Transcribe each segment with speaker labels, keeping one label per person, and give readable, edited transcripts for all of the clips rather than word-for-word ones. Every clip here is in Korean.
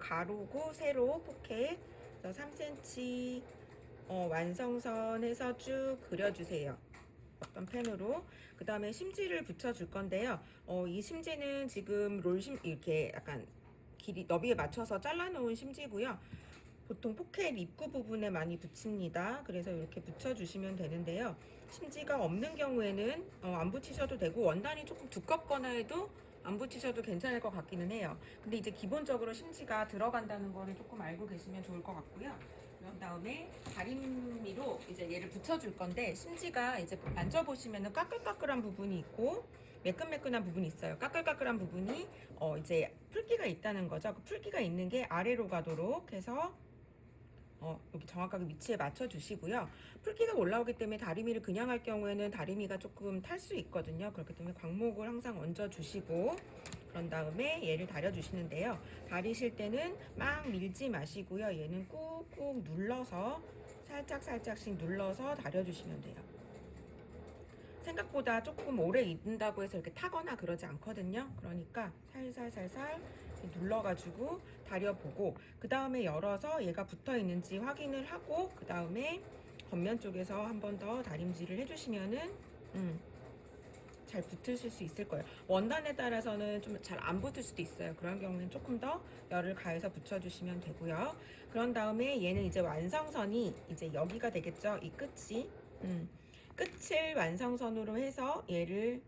Speaker 1: 가로고 세로 포켓 3cm 완성선에서 쭉 그려주세요. 어떤 펜으로. 그 다음에 심지를 붙여줄 건데요. 이 심지는 지금 이렇게 약간 길이 너비에 맞춰서 잘라놓은 심지고요. 보통 포켓 입구 부분에 많이 붙입니다. 그래서 이렇게 붙여주시면 되는데요. 심지가 없는 경우에는 안 붙이셔도 되고, 원단이 조금 두껍거나 해도 안 붙이셔도 괜찮을 것 같기는 해요. 근데 이제 기본적으로 심지가 들어간다는 거를 조금 알고 계시면 좋을 것 같고요. 그런 다음에 다림미로 이제 얘를 붙여줄 건데, 심지가 이제 만져보시면은 까끌까끌한 부분이 있고 매끈매끈한 부분이 있어요. 까끌까끌한 부분이 이제 풀기가 있다는 거죠. 그 풀기가 있는 게 아래로 가도록 해서 여기 정확하게 위치에 맞춰 주시고요. 풀기가 올라오기 때문에 다리미를 그냥 할 경우에는 다리미가 조금 탈 수 있거든요. 그렇기 때문에 광목을 항상 얹어 주시고, 그런 다음에 얘를 다려 주시는데요. 다리실 때는 막 밀지 마시고요. 얘는 꾹꾹 눌러서 살짝씩 눌러서 다려 주시면 돼요. 생각보다 조금 오래 입는다고 해서 이렇게 타거나 그러지 않거든요. 그러니까 살살 눌러가지고 다려보고, 그 다음에 열어서 얘가 붙어 있는지 확인을 하고, 그 다음에 겉면 쪽에서 한 번 더 다림질을 해주시면은 잘 붙으실 수 있을 거예요. 원단에 따라서는 좀 잘 안 붙을 수도 있어요. 그런 경우는 조금 더 열을 가해서 붙여주시면 되고요. 그런 다음에 얘는 이제 완성선이 이제 여기가 되겠죠. 이 끝이 끝을 완성선으로 해서 얘를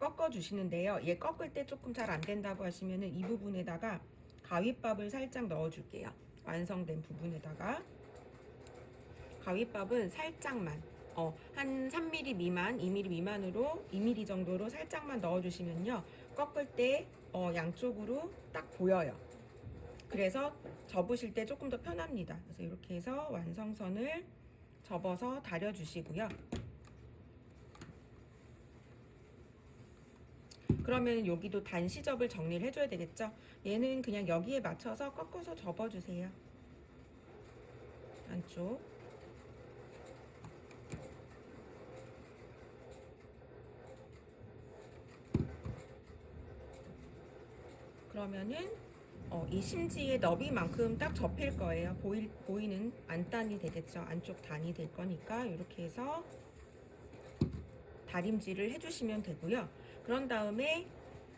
Speaker 1: 꺾어 주시는데요. 얘 꺾을 때 조금 잘 안 된다고 하시면은 이 부분에다가 가위밥을 살짝 넣어 줄게요. 완성된 부분에다가 가위밥은 살짝만 한 3mm 미만, 2mm 미만으로 2mm 정도로 살짝만 넣어 주시면요. 꺾을 때 양쪽으로 딱 보여요. 그래서 접으실 때 조금 더 편합니다. 그래서 이렇게 해서 완성선을 접어서 다려 주시고요. 그러면 여기도 단시접을 정리를 해줘야 되겠죠. 얘는 그냥 여기에 맞춰서 꺾어서 접어주세요. 안쪽. 그러면은 이 심지의 너비만큼 딱 접힐 거예요. 보이는 안단이 되겠죠. 안쪽 단이 될 거니까 이렇게 해서 다림질을 해주시면 되고요. 그런 다음에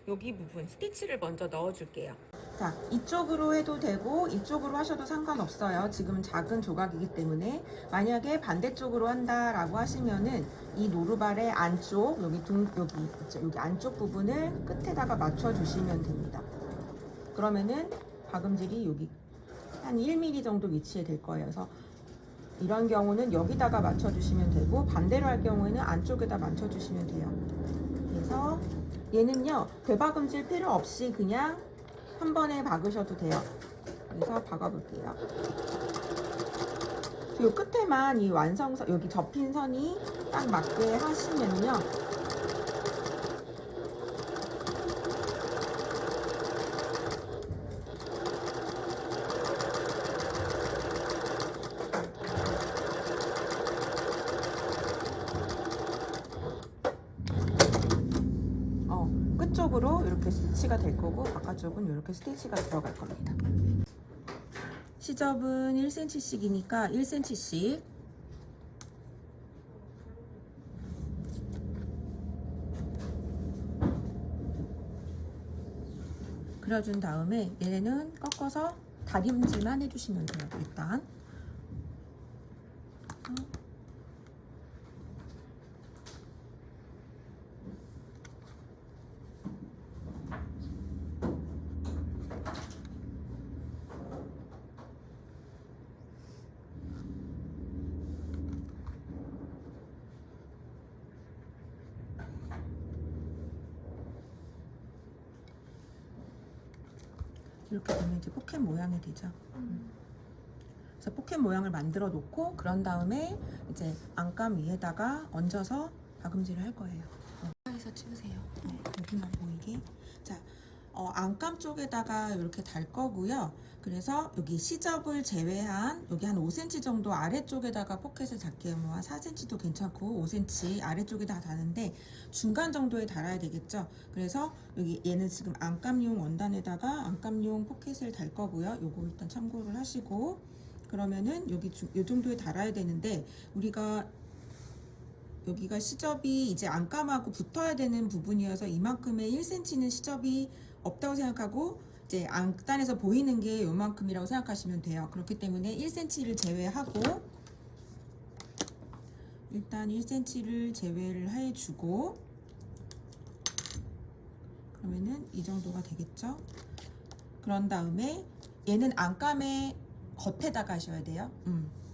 Speaker 1: 여기 부분 스티치를 먼저 넣어줄게요. 자, 이쪽으로 해도 되고 이쪽으로 하셔도 상관없어요. 지금 작은 조각이기 때문에. 만약에 반대쪽으로 한다라고 하시면은 이 노루발의 안쪽 여기 안쪽 부분을 끝에다가 맞춰주시면 됩니다. 그러면은 박음질이 여기 한 1mm 정도 위치에 될 거예요. 그래서 이런 경우는 여기다가 맞춰주시면 되고, 반대로 할 경우에는 안쪽에다 맞춰주시면 돼요. 그래서 얘는요, 되박음질 필요 없이 그냥 한 번에 박으셔도 돼요. 그래서 박아볼게요. 이 끝에만 이 완성선, 여기 접힌 선이 딱 맞게 하시면요. 끝쪽으로 이렇게 스티치가 될 거고, 바깥쪽은 이렇게 스티치가 들어갈 겁니다. 시접은 1cm씩이니까 1cm씩 그려준 다음에 얘는 꺾어서 다림질만 해주시면 돼요. 일단 이렇게 되면 이제 포켓 모양이 되죠. 그래서 포켓 모양을 만들어 놓고, 그런 다음에 이제 안감 위에다가 얹어서 박음질을 할 거예요. 해서 찍으세요. 여기만 보이게. 자,
Speaker 2: 안감 쪽에다가 이렇게 달 거고요. 그래서 여기 시접을 제외한 여기 한 5cm 정도 아래쪽에다가 포켓을 달게요. 뭐 한 4cm도 괜찮고 5cm 아래쪽에다 다는데 중간 정도에 달아야 되겠죠. 그래서 여기 얘는 지금 안감용 원단에다가 안감용 포켓을 달 거고요. 요거 일단 참고를 하시고, 그러면은 여기 요 정도에 달아야 되는데 우리가 여기가 시접이 이제 안감하고 붙어야 되는 부분이어서 이만큼의 1cm는 시접이 없다고 생각하고 이제 안단에서 보이는 게 요만큼이라고 생각하시면 돼요. 그렇기 때문에 1cm를 제외하고 일단 1cm를 제외를 해주고, 그러면은 이 정도가 되겠죠. 그런 다음에 얘는 안감의 겉에다가 하셔야 돼요.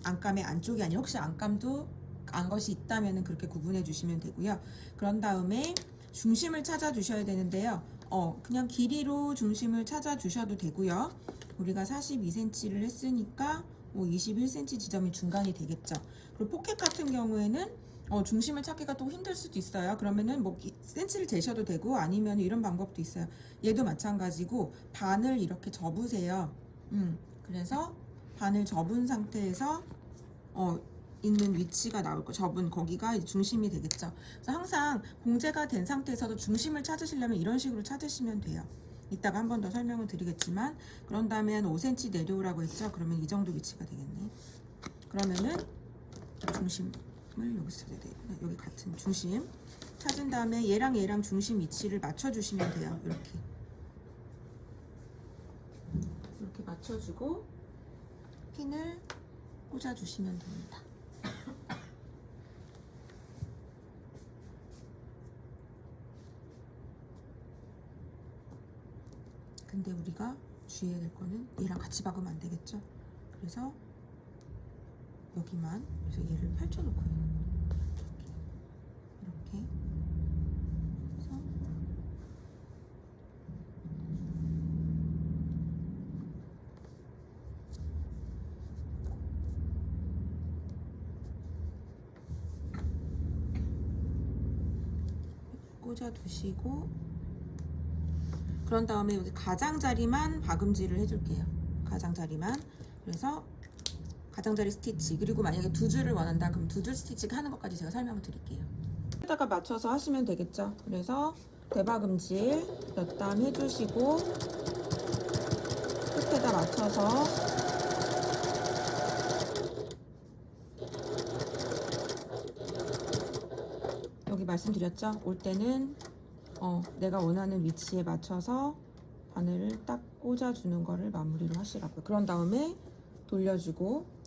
Speaker 2: 안감의 안쪽이 아니라 혹시 안감도 안 것이 있다면 그렇게 구분해 주시면 되고요. 그런 다음에 중심을 찾아 주셔야 되는데요. 그냥 길이로 중심을 찾아 주셔도 되고요. 우리가 42cm를 했으니까 21cm 지점이 중간이 되겠죠. 그리고 포켓 같은 경우에는 중심을 찾기가 또 힘들 수도 있어요. 그러면은 뭐 센치를 재셔도 되고 아니면 이런 방법도 있어요. 얘도 마찬가지고 반을 이렇게 접으세요. 그래서 반을 접은 상태에서 있는 위치가 나올 거, 접은 거기가 중심이 되겠죠. 그래서 항상 봉제가 된 상태에서도 중심을 찾으시려면 이런 식으로 찾으시면 돼요. 이따가 한 번 더 설명을 드리겠지만, 그런 다음에 한 5cm 내려오라고 했죠. 그러면 이 정도 위치가 되겠네. 그러면은 중심을 여기서 찾아야 돼요. 여기 같은 중심 찾은 다음에 얘랑 얘랑 중심 위치를 맞춰주시면 돼요. 이렇게 맞춰주고 핀을 꽂아주시면 됩니다. 근데 우리가 주의해야 될 거는 얘랑 같이 박으면 안 되겠죠. 그래서 여기만, 그래서 얘를 펼쳐놓고요. 이렇게 해서 꽂아두시고, 그런 다음에 여기 가장자리만 박음질을 해줄게요. 가장자리만. 그래서 가장자리 스티치, 그리고 만약에 두 줄을 원한다 그럼 두 줄 스티치 하는 것까지 제가 설명을 드릴게요. 여기다가 맞춰서 하시면 되겠죠. 그래서 대박음질 몇 단 해주시고 끝에다 맞춰서 여기 말씀드렸죠. 올 때는 내가 원하는 위치에 맞춰서 바늘을 딱 꽂아주는 거를 마무리로 하시라고요. 그런 다음에 돌려주고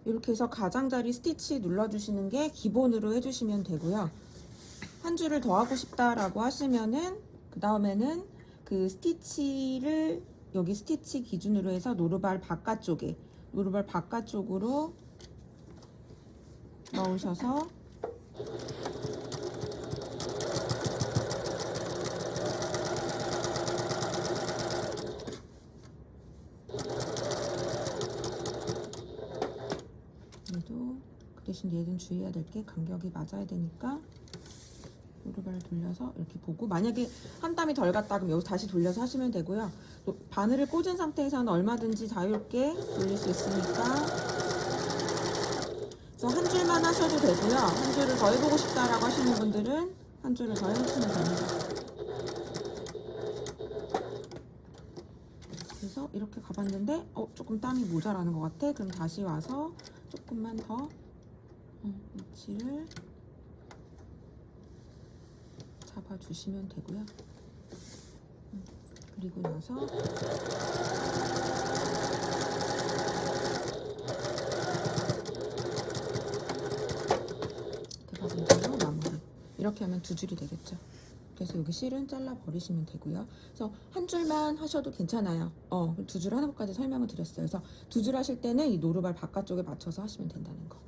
Speaker 2: 이렇게 해서 가장자리 스티치 눌러주시는 게 기본으로 해주시면 되고요. 한 줄을 더 하고 싶다라고 하시면은 그 다음에는 그 스티치를 여기 스티치 기준으로 해서 노루발 바깥쪽으로 넣으셔서 얘도 그 대신 얘는 주의해야 될 게 간격이 맞아야 되니까 노루발을 돌려서 이렇게 보고, 만약에 한 땀이 덜 갔다 그럼 여기서 다시 돌려서 하시면 되고요. 또 바늘을 꽂은 상태에서는 얼마든지 자유롭게 돌릴 수 있으니까, 그래서 한 줄만 하셔도 되고요. 한 줄을 더 해보고 싶다라고 하시는 분들은 한 줄을 더 해주시면 됩니다. 그래서 이렇게 가봤는데 조금 땀이 모자라는 것 같아. 그럼 다시 와서 조금만 더 위치를 잡아주시면 되고요. 그리고 나서 이렇게 하면 두 줄이 되겠죠. 그래서 여기 실은 잘라 버리시면 되고요. 그래서 한 줄만 하셔도 괜찮아요. 두 줄 하는 것까지 설명을 드렸어요. 그래서 두 줄 하실 때는 이 노루발 바깥쪽에 맞춰서 하시면 된다는 거.